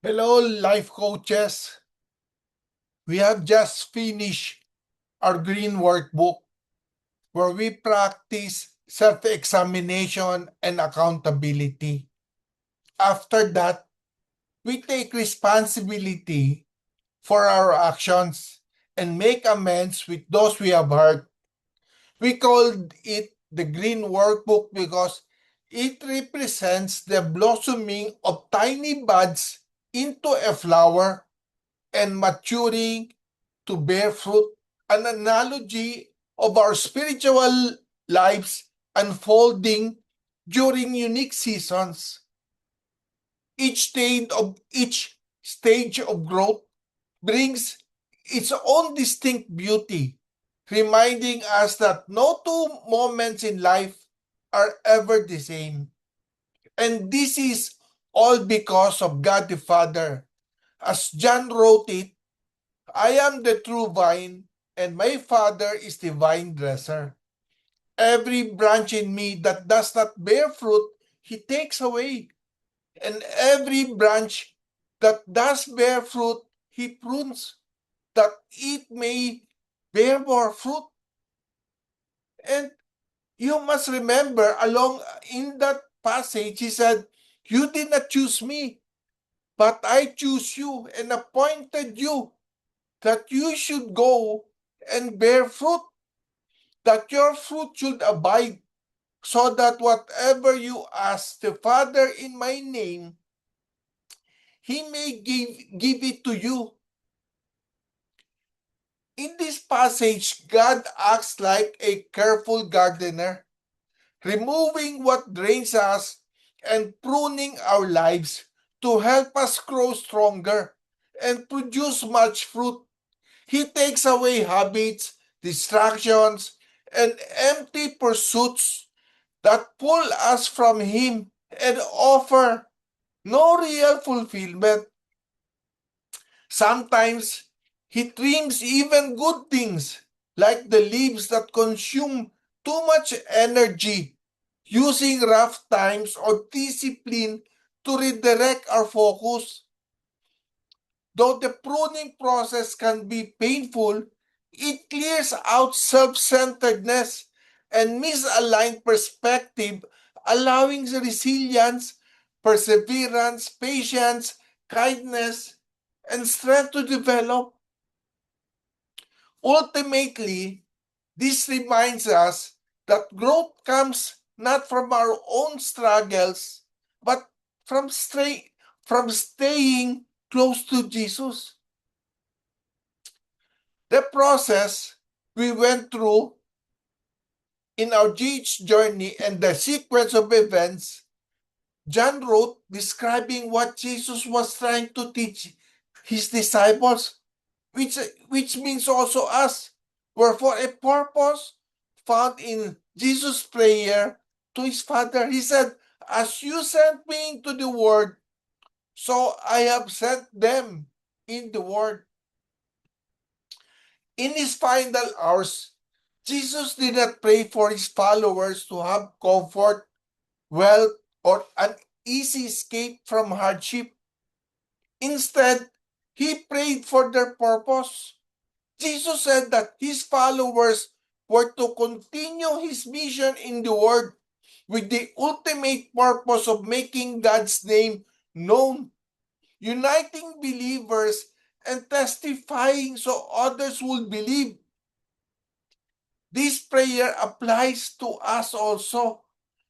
Hello, life coaches. We have just finished our green workbook where we practice self-examination and accountability. After that, we take responsibility for our actions and make amends with those we have hurt. We called it the green workbook because it represents the blossoming of tiny buds into a flower and maturing to bear fruit, an analogy of our spiritual lives unfolding during unique seasons. Each stage of growth brings its own distinct beauty, reminding us that no two moments in life are ever the same. And this is all because of God the Father. As John wrote it, I am the true vine, and my Father is the vine dresser. Every branch in me that does not bear fruit, he takes away. And every branch that does bear fruit, he prunes, that it may bear more fruit. And you must remember, along in that passage, he said, you did not choose me, but I choose you and appointed you that you should go and bear fruit, that your fruit should abide, so that whatever you ask the Father in my name, he may give it to you. In this passage, God acts like a careful gardener, removing what drains us and pruning our lives to help us grow stronger and produce much fruit. He takes away habits, distractions, and empty pursuits that pull us from Him and offer no real fulfillment. Sometimes He trims even good things, like the leaves that consume too much energy, using rough times or discipline to redirect our focus. Though the pruning process can be painful, it clears out self-centeredness and misaligned perspective, allowing the resilience, perseverance, patience, kindness, and strength to develop. Ultimately, this reminds us that growth comes not from our own struggles, but from, from staying close to Jesus. The process we went through in our GH journey and the sequence of events John wrote describing what Jesus was trying to teach his disciples, which, which means also us, were for a purpose found in Jesus' prayer to his Father. He said, as you sent me into the world, so I have sent them in the world. In his final hours, Jesus did not pray for his followers to have comfort, wealth, or an easy escape from hardship. Instead, he prayed for their purpose. Jesus said that his followers were to continue his mission in the world with the ultimate purpose of making God's name known, uniting believers, and testifying so others will believe. This prayer applies to us also,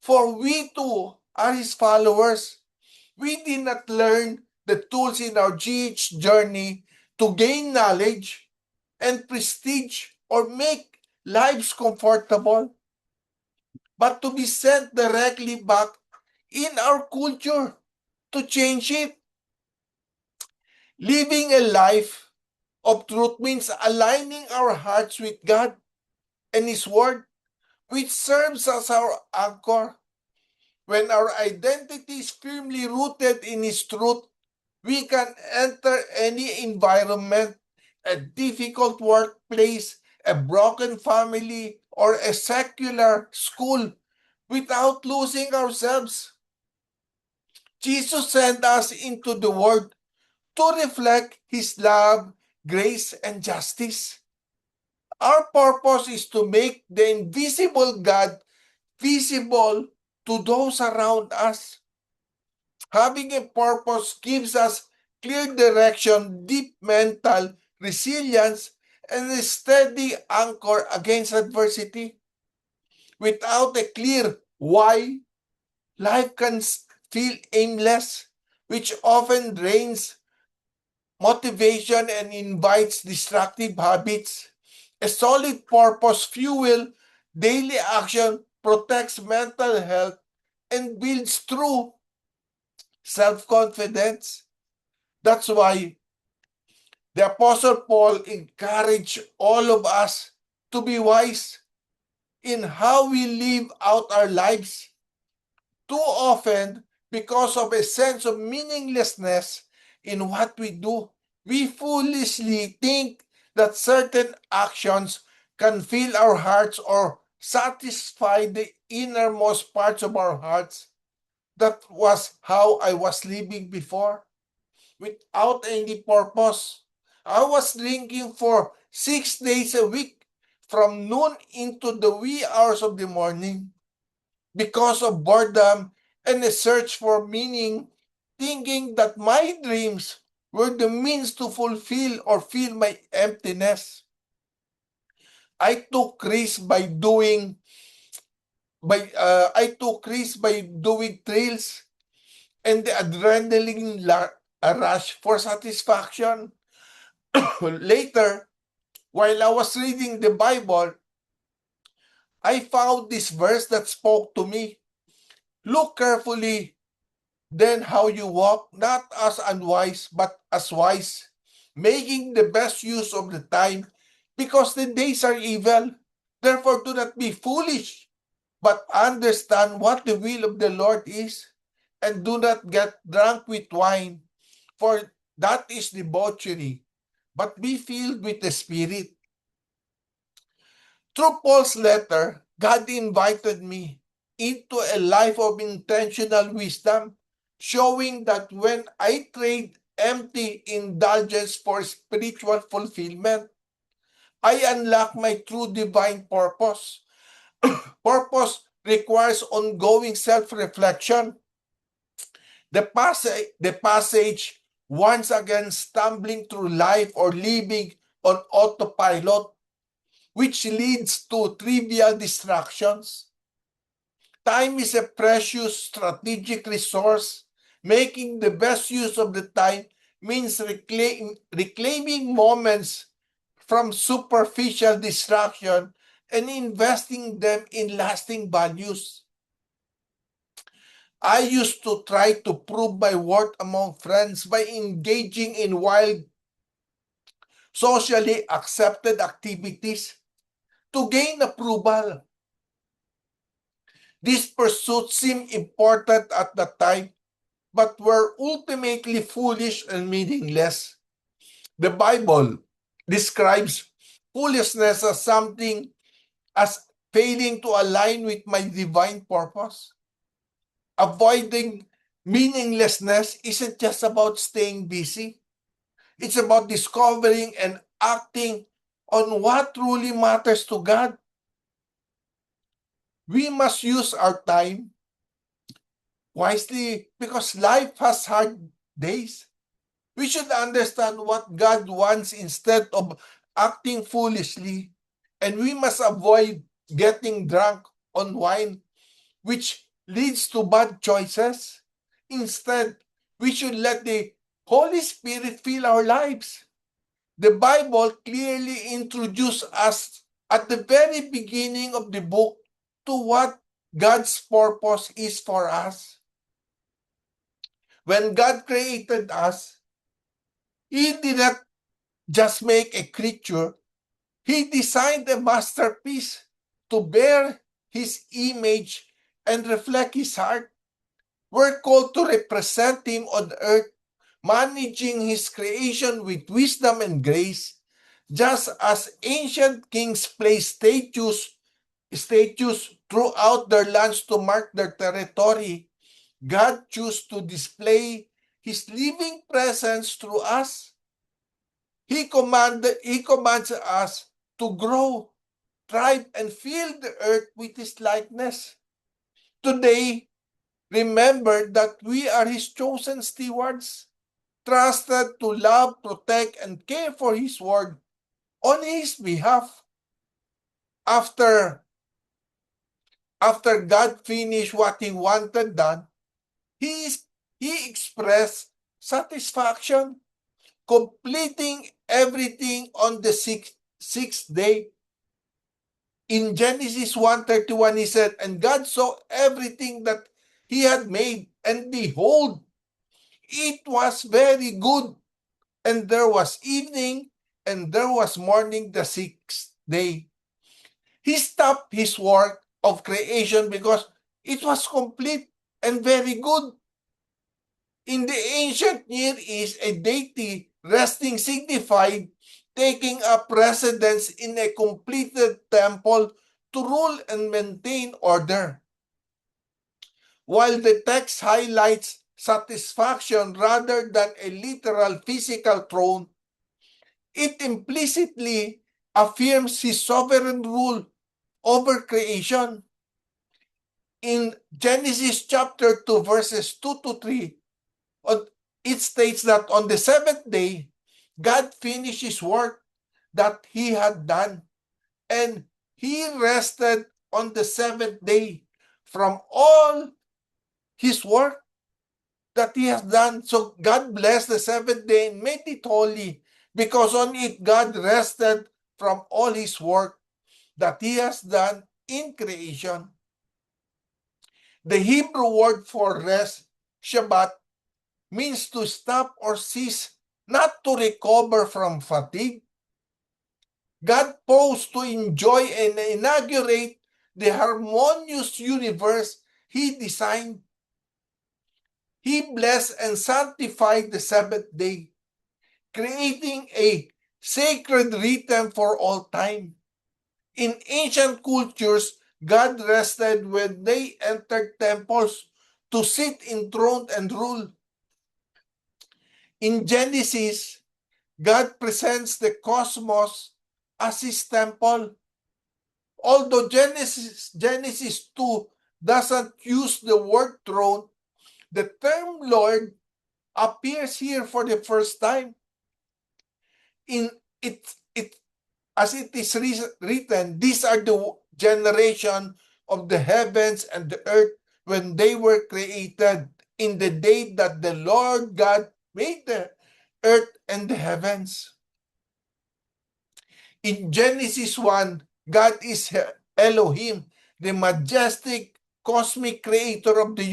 for we too are His followers. We did not learn the tools in our GH journey to gain knowledge and prestige or make lives comfortable, but to be sent directly back in our culture to change it. Living a life of truth means aligning our hearts with God and His Word, which serves as our anchor. When our identity is firmly rooted in His truth, we can enter any environment, a difficult workplace, a broken family, or a secular school without losing ourselves. Jesus sent us into the world to reflect His love, grace, and justice. Our purpose is to make the invisible God visible to those around us. Having a purpose gives us clear direction, deep mental resilience, and a steady anchor against adversity. Without a clear why, life can feel aimless, which often drains motivation and invites destructive habits. A solid purpose fuel daily action, protects mental health, and builds true self-confidence. That's why the Apostle Paul encouraged all of us to be wise in how we live out our lives. Too often, because of a sense of meaninglessness in what we do, we foolishly think that certain actions can fill our hearts or satisfy the innermost parts of our hearts. That was how I was living before, without any purpose. I was drinking for 6 days a week, from noon into the wee hours of the morning, because of boredom and a search for meaning, thinking that my dreams were the means to fulfill or fill my emptiness. I took risks by doing thrills and the adrenaline rush for satisfaction. Later, while I was reading the Bible, I found this verse that spoke to me. Look carefully then how you walk, not as unwise, but as wise, making the best use of the time, because the days are evil. Therefore, do not be foolish, but understand what the will of the Lord is, and do not get drunk with wine, for that is debauchery, but be filled with the Spirit. Through Paul's letter, God invited me into a life of intentional wisdom, showing that when I trade empty indulgence for spiritual fulfillment, I unlock my true divine purpose. Purpose requires ongoing self-reflection. The passage once again stumbling through life or living on autopilot, which leads to trivial distractions. Time is a precious strategic resource. Making the best use of the time means reclaiming moments from superficial distraction and investing them in lasting values. I used to try to prove my worth among friends by engaging in wild, socially accepted activities to gain approval. These pursuits seemed important at the time, but were ultimately foolish and meaningless. The Bible describes foolishness as something as failing to align with my divine purpose. Avoiding meaninglessness isn't just about staying busy. It's about discovering and acting on what truly matters to God. We must use our time wisely because life has hard days. We should understand what God wants instead of acting foolishly, and we must avoid getting drunk on wine, which leads to bad choices. Instead, we should let the Holy Spirit fill our lives. The Bible clearly introduces us at the very beginning of the book to what God's purpose is for us. When God created us, He did not just make a creature, He designed a masterpiece to bear His image and reflect His heart. We're called to represent Him on earth, managing His creation with wisdom and grace. Just as ancient kings placed statues throughout their lands to mark their territory, God chose to display His living presence through us. He commands us to grow, thrive, and fill the earth with His likeness. Today, remember that we are His chosen stewards, trusted to love, protect, and care for His word on His behalf. After God finished what He wanted done, He expressed satisfaction, completing everything on the sixth day. In Genesis 1:31, He said, "And God saw everything that He had made, and behold, it was very good. And there was evening, and there was morning the sixth day." He stopped His work of creation because it was complete and very good. In the ancient Near East, a deity resting signified taking up residence in a completed temple to rule and maintain order. While the text highlights satisfaction rather than a literal physical throne, it implicitly affirms His sovereign rule over creation. In Genesis chapter 2, verses 2 to 3, it states that on the seventh day, God finished His work that He had done, and He rested on the seventh day from all His work that He has done. So God blessed the seventh day and made it holy, because on it God rested from all His work that He has done in creation. The Hebrew word for rest, Shabbat, means to stop or cease, not to recover from fatigue. God paused to enjoy and inaugurate the harmonious universe He designed. He blessed and sanctified the seventh day, creating a sacred rhythm for all time. In ancient cultures, God rested when they entered temples to sit enthroned and rule. In Genesis, God presents the cosmos as His temple. Although Genesis 2 doesn't use the word throne, the term Lord appears here for the first time. In it as it is written, these are the generation of the heavens and the earth when they were created in the day that the Lord God made the earth and the heavens. In Genesis 1, God is Elohim, the majestic cosmic creator of the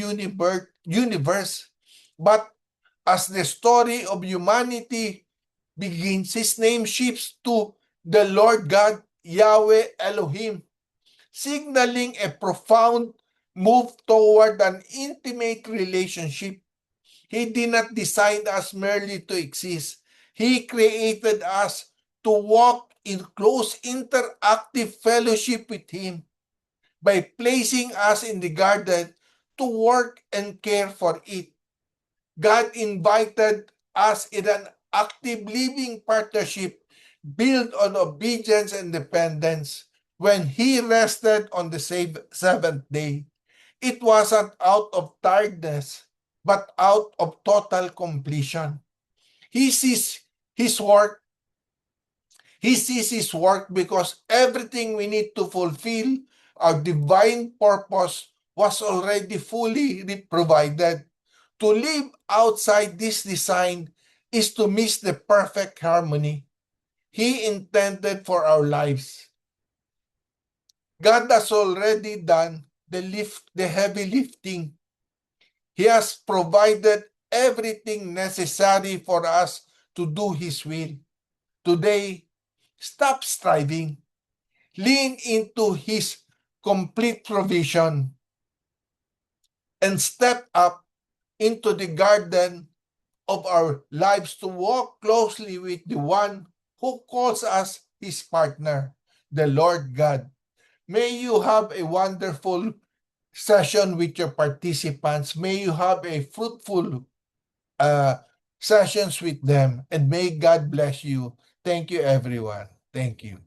universe. But as the story of humanity begins, His name shifts to the Lord God, Yahweh Elohim, signaling a profound move toward an intimate relationship. He did not design us merely to exist. He created us to walk in close interactive fellowship with Him by placing us in the garden to work and care for it. God invited us in an active living partnership built on obedience and dependence. When He rested on the seventh day, it wasn't out of tiredness, but out of total completion. He sees His work. He sees His work because everything we need to fulfill our divine purpose was already fully provided. To live outside this design is to miss the perfect harmony He intended for our lives. God has already done the heavy lifting. He has provided everything necessary for us to do His will. Today, stop striving. Lean into His complete provision and step up into the garden of our lives to walk closely with the one who calls us His partner, the Lord God. May you have a wonderful session with your participants. May you have a fruitful sessions with them. And may God bless you. Thank you, everyone. Thank you.